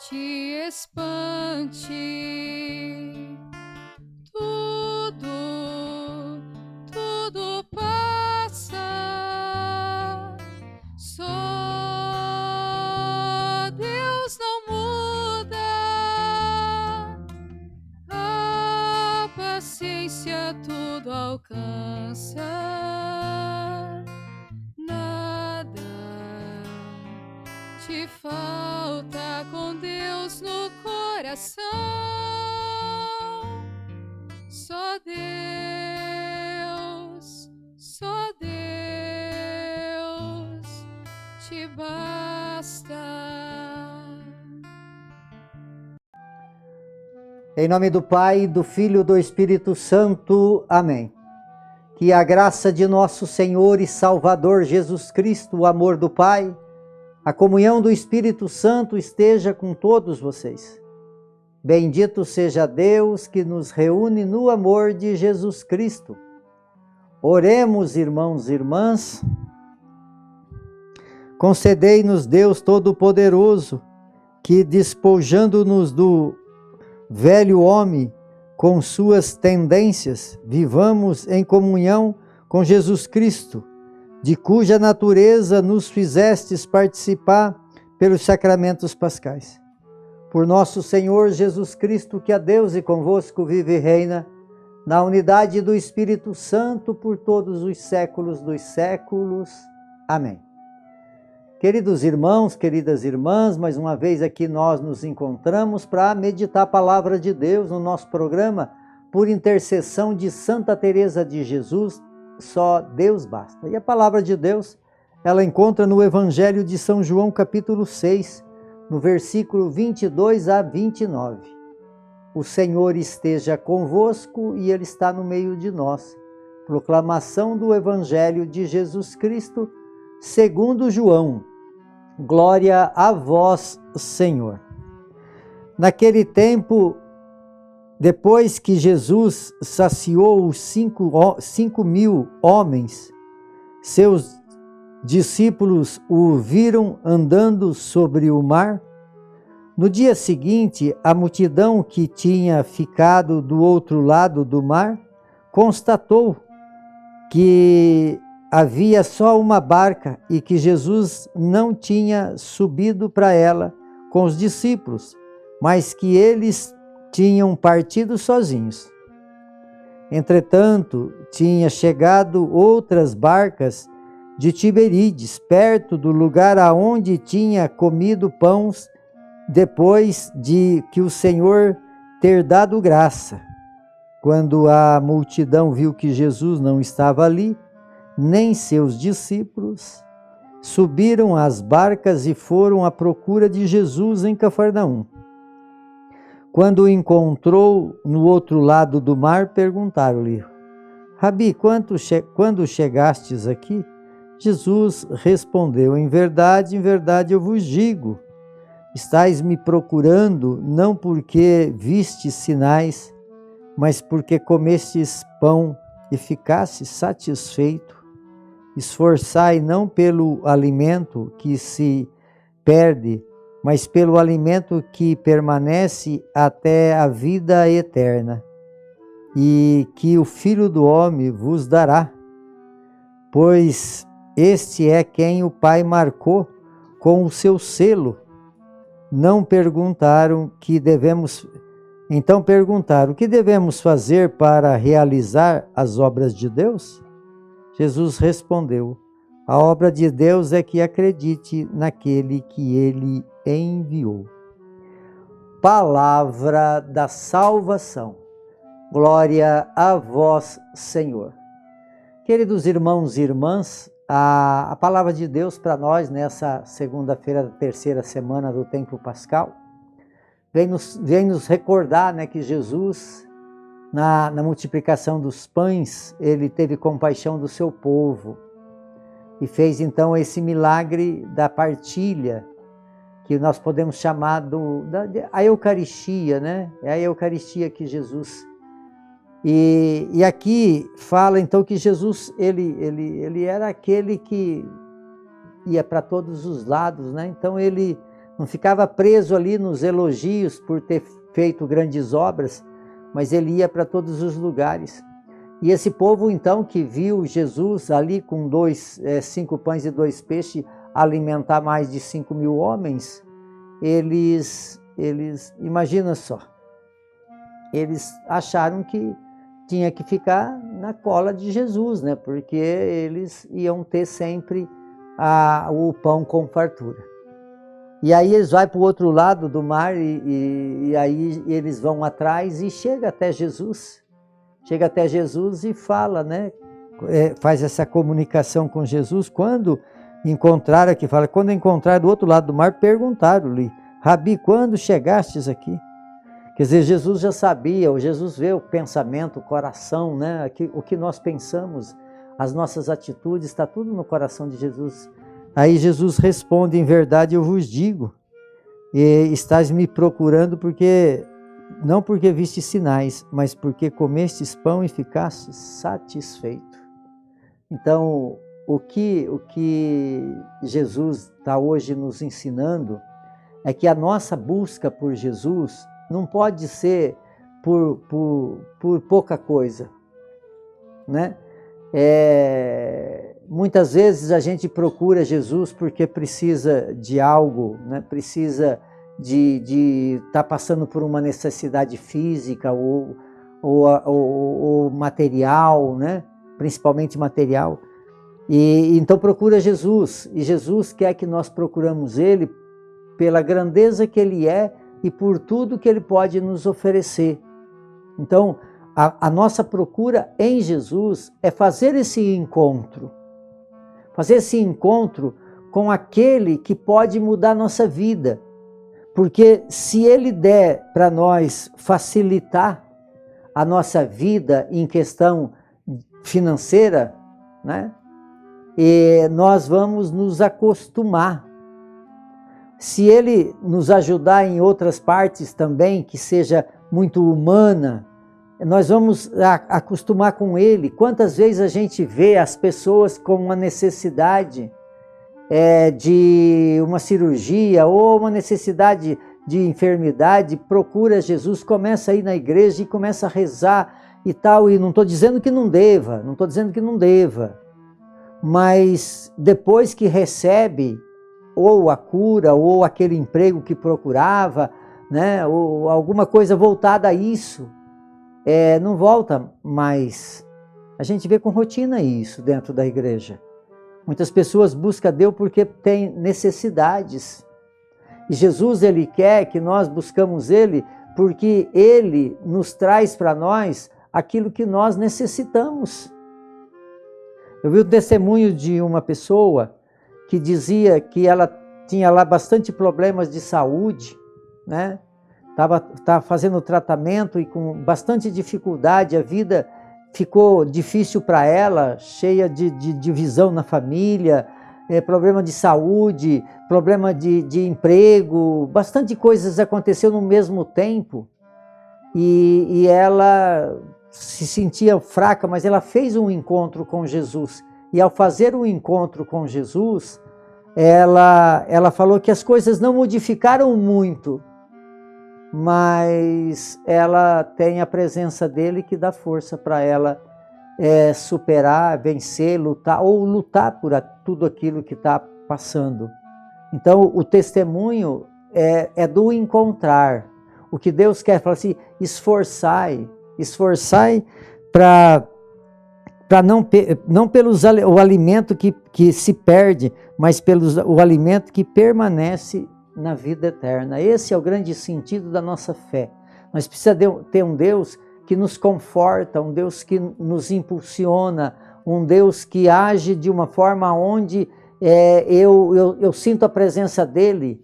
te espante. Tudo passa, só Deus não muda, a paciência tudo alcança, nada te falta com Deus no coração. Só Deus te basta. Em nome do Pai, do Filho e do Espírito Santo. Amém. Que a graça de nosso Senhor e Salvador Jesus Cristo, o amor do Pai, a comunhão do Espírito Santo esteja com todos vocês. Bendito seja Deus que nos reúne no amor de Jesus Cristo. Oremos, irmãos e irmãs. Concedei-nos, Deus Todo-Poderoso, que despojando-nos do velho homem com suas tendências, vivamos em comunhão com Jesus Cristo, de cuja natureza nos fizestes participar pelos sacramentos pascais. Por nosso Senhor Jesus Cristo, que a Deus e convosco vive e reina, na unidade do Espírito Santo, por todos os séculos dos séculos. Amém. Queridos irmãos, queridas irmãs, mais uma vez aqui nós nos encontramos para meditar a palavra de Deus no nosso programa, por intercessão de Santa Teresa de Jesus, só Deus basta. E a palavra de Deus, ela encontra no Evangelho de São João, capítulo 6, no versículo 22 a 29. O Senhor esteja convosco e Ele está no meio de nós. Proclamação do Evangelho de Jesus Cristo, segundo João. Glória a vós, Senhor. Naquele tempo, depois que Jesus saciou os 5.000 homens, seus discípulos o viram andando sobre o mar. No dia seguinte, a multidão que tinha ficado do outro lado do mar constatou que havia só uma barca e que Jesus não tinha subido para ela com os discípulos, mas que eles tinham partido sozinhos. Entretanto, tinha chegado outras barcas de Tiberíades, perto do lugar aonde tinha comido pães, depois de que o Senhor ter dado graça. Quando a multidão viu que Jesus não estava ali, nem seus discípulos, subiram às barcas e foram à procura de Jesus em Cafarnaum. Quando o encontrou no outro lado do mar, perguntaram-lhe: Rabi, quando chegastes aqui? Jesus respondeu: em verdade eu vos digo, estáis me procurando não porque vistes sinais, mas porque comestes pão e ficastes satisfeito. Esforçai não pelo alimento que se perde, mas pelo alimento que permanece até a vida eterna, e que o Filho do Homem vos dará, pois este é quem o Pai marcou com o seu selo. Então perguntaram: o que devemos fazer para realizar as obras de Deus? Jesus respondeu: a obra de Deus é que acredite naquele que Ele enviou. Palavra da salvação. Glória a vós, Senhor. Queridos irmãos e irmãs, a palavra de Deus para nós nessa segunda-feira da terceira semana do tempo pascal vem nos recordar, que Jesus, na multiplicação dos pães, ele teve compaixão do seu povo e fez então esse milagre da partilha, que nós podemos chamar a Eucaristia, É a Eucaristia que Jesus... E aqui fala então que Jesus, ele era aquele que ia para todos os lados, Então ele não ficava preso ali nos elogios por ter feito grandes obras, mas ele ia para todos os lugares. E esse povo então que viu Jesus ali com 5 pães e 2 peixes alimentar mais de 5.000 homens, eles imagina só, eles acharam que tinha que ficar na cola de Jesus, né? Porque eles iam ter sempre o pão com fartura. E aí eles vão para o outro lado do mar e aí eles vão atrás e chega até Jesus. Chega até Jesus e fala, né? Faz essa comunicação com Jesus. Quando encontraram aqui, fala, quando encontraram do outro lado do mar, perguntaram-lhe, Rabi, quando chegastes aqui? Quer dizer, Jesus já sabia, ou Jesus vê o pensamento, o coração, né? O que nós pensamos, as nossas atitudes, está tudo no coração de Jesus. Aí Jesus responde, em verdade eu vos digo, estás me procurando não porque viste sinais, mas porque comestes pão e ficaste satisfeito. Então, o que Jesus está hoje nos ensinando é que a nossa busca por Jesus não pode ser por pouca coisa, né? Muitas vezes a gente procura Jesus porque precisa de algo, né? Precisa de estar passando por uma necessidade física ou material, né? Principalmente material. E então procura Jesus, e Jesus quer que nós procuramos Ele pela grandeza que Ele é e por tudo que Ele pode nos oferecer. Então, a nossa procura em Jesus é fazer esse encontro com aquele que pode mudar a nossa vida. Porque se Ele der para nós facilitar a nossa vida em questão financeira, né? E nós vamos nos acostumar. Se Ele nos ajudar em outras partes também, que seja muito humana, nós vamos acostumar com Ele. Quantas vezes a gente vê as pessoas com uma necessidade de uma cirurgia ou uma necessidade de enfermidade, procura Jesus, começa a ir na igreja e começa a rezar e tal, e não estou dizendo que não deva, mas depois que recebe ou a cura ou aquele emprego que procurava, né, ou alguma coisa voltada a isso, não volta mais. A gente vê com rotina isso dentro da igreja. Muitas pessoas buscam Deus porque têm necessidades. E Jesus, Ele quer que nós buscamos Ele porque Ele nos traz para nós aquilo que nós necessitamos. Eu vi o testemunho de uma pessoa que dizia que ela tinha lá bastante problemas de saúde, né? Estava fazendo tratamento e com bastante dificuldade, a vida ficou difícil para ela, cheia de divisão na família, problema de saúde, problema de emprego, bastante coisas aconteceu no mesmo tempo. E ela se sentia fraca, mas ela fez um encontro com Jesus. E ao fazer um encontro com Jesus, ela falou que as coisas não modificaram muito, mas ela tem a presença dele que dá força para ela superar, vencer, lutar por tudo aquilo que está passando. Então o testemunho é do encontrar. O que Deus quer, fala assim, esforçai para não pelos o alimento que se perde, mas o alimento que permanece na vida eterna. Esse é o grande sentido da nossa fé. Nós precisamos ter um Deus que nos conforta, um Deus que nos impulsiona, um Deus que age de uma forma onde eu sinto a presença dEle.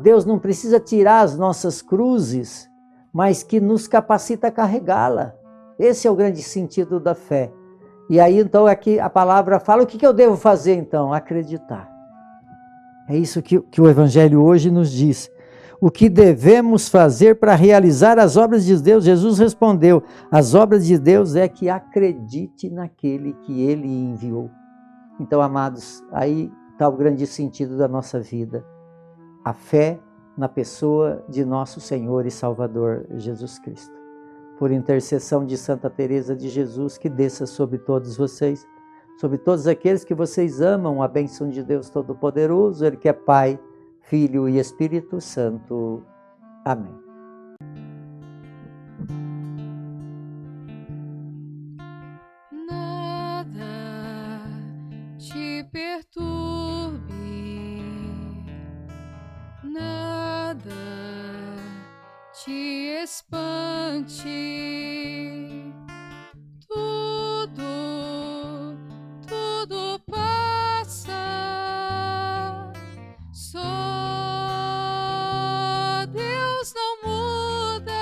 Deus não precisa tirar as nossas cruzes, mas que nos capacita a carregá-la. Esse é o grande sentido da fé. E aí então aqui a palavra fala, o que eu devo fazer então? Acreditar. É isso que o Evangelho hoje nos diz. O que devemos fazer para realizar as obras de Deus? Jesus respondeu, as obras de Deus é que acredite naquele que Ele enviou. Então, amados, aí está o grande sentido da nossa vida. a fé na pessoa de nosso Senhor e Salvador Jesus Cristo. Por intercessão de Santa Teresa de Jesus, que desça sobre todos vocês, sobre todos aqueles que vocês amam, a bênção de Deus Todo-Poderoso, Ele que é Pai, Filho e Espírito Santo. Amém. Nada te perturbe, nada te espante, tudo passa, só Deus não muda,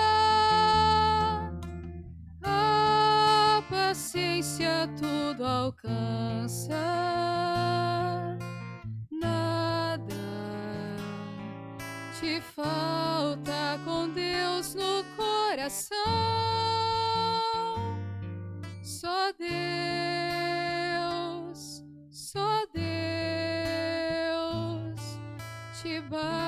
a paciência tudo alcança, nada te falta com Deus no coração, só Deus te basta.